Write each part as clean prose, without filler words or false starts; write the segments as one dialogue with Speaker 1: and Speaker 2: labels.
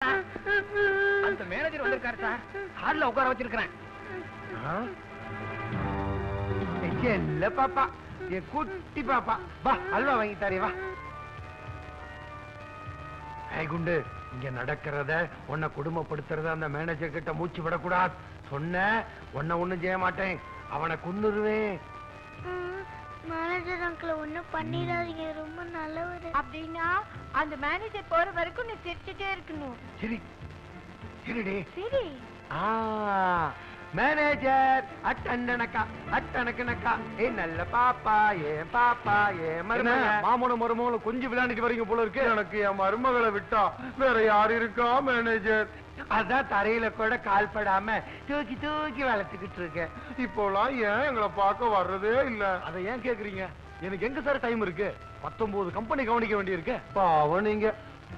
Speaker 1: அந்த மேனேஜர் வந்திருக்காரு சார். ஹால்ல உட்கார வச்சிருக்கிறேன்.
Speaker 2: இல்ல பாப்பா, என் குட்டி பாப்பா, வா அல்வா வாங்கி தாரே வா. குண்டு, இங்க நடக்கிறத உன்னை குடும்பப்படுத்துறத அந்த மேனேஜர் கிட்ட மூச்சு விடக்கூடாது. சொன்ன உன்னை ஒண்ணும் செய்ய மாட்டேன், அவனை கொன்னுருவேன்.
Speaker 3: மேனேஜர் அங்கிள் ஒண்ணும் பண்ணிடாதீங்க, ரொம்ப நல்லவர்.
Speaker 4: அப்படின்னா அந்த மேனேஜர் போற வரைக்கும் நீ சிரிச்சுட்டே இருக்கணும்.
Speaker 2: சரி சரிடி.
Speaker 4: சரி.
Speaker 2: மேனேஜர் அட்டனக்கா அட்டனக்கனக்கா, ஏ நல்ல பாப்பா, ஏன் பாப்பா, ஏன் மருமக. மாமன மருமகளை கொஞ்சம் விளையாண்டுட்டு வரீங்க போல இருக்கு. எனக்கு என் மருமகளை விட்டா வேற யாரு இருக்கா மேனேஜர்? அதான் தரையில கூட கால் படாம தூக்கி தூக்கி வளர்த்துக்கிட்டு இருக்கேன். இப்போலாம் ஏன் எங்களை பார்க்க வர்றதே இல்ல? அதை ஏன் கேக்குறீங்க? எனக்கு எங்க சார் டைம் இருக்கு? 19 கம்பெனி கவனிக்க வேண்டியிருக்கு. பாவம் நீங்க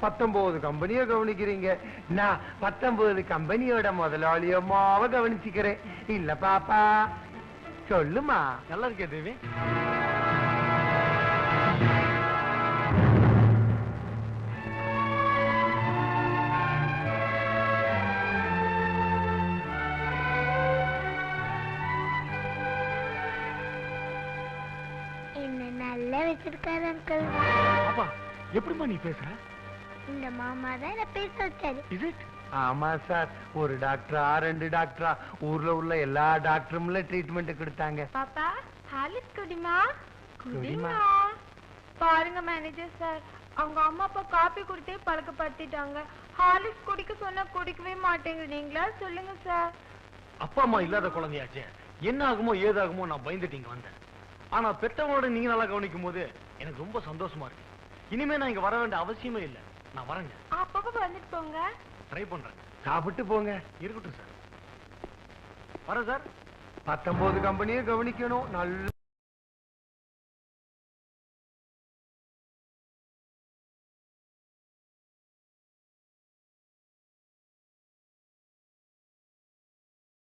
Speaker 2: 19 கம்பெனியை கவனிக்கிறீங்க. நான் 19 கம்பெனியோட முதலாளியம்மாவ கவனிச்சுக்கிறேன். இல்ல பாப்பா, சொல்லுமா. நல்லா இருக்கே தேவி.
Speaker 3: என்ன நல்லா வச்சிருக்காரு அங்கிள்.
Speaker 2: அப்பா, எப்படிமா நீ பேசுற?
Speaker 3: இந்த மாமா தான் என்ன பேச வச்சாரு.
Speaker 2: ஆமா சார், ஒரு டாக்டரா 2 டாக்டரா ஊர்ல உள்ள எல்லா டாக்டரும்ல ட்ரீட்மெண்ட் கொடுத்தாங்க.
Speaker 4: பாப்பா ஹாலிஸ் குடிமா.
Speaker 2: குடிமா.
Speaker 4: பாருங்க மேனேஜர் சார், அவங்க அம்மா அப்பா காபி குடித்தே பழக்கப்படுத்திட்டாங்க. ஹாலிஸ் குடிக்க சொன்னா குடிக்கவே மாட்டேங்கிறீங்களா? சொல்லுங்க சார்.
Speaker 1: அப்பா அம்மா இல்லாத குழந்தையாச்சே, என்ன ஆகுமோ ஏதாகுமோ நான் பயந்துட்டீங்க வந்தேன். ஆனா பெற்றவங்களோட நீங்க நல்லா கவனிக்கும் போது எனக்கு ரொம்ப சந்தோஷமா இருக்கு. இனிமே நான் இங்க வர வேண்டிய அவசியமே இல்லை. நான் வரேங்க.
Speaker 4: அப்பப்ப வந்துட்டு போங்க.
Speaker 1: ட்ரை பண்றேன்.
Speaker 2: சாப்பிட்டு போங்க.
Speaker 1: இருக்கட்டும் சார். வரேன் சார்.
Speaker 2: 19 கம்பெனியை கவனிக்கணும். நல்ல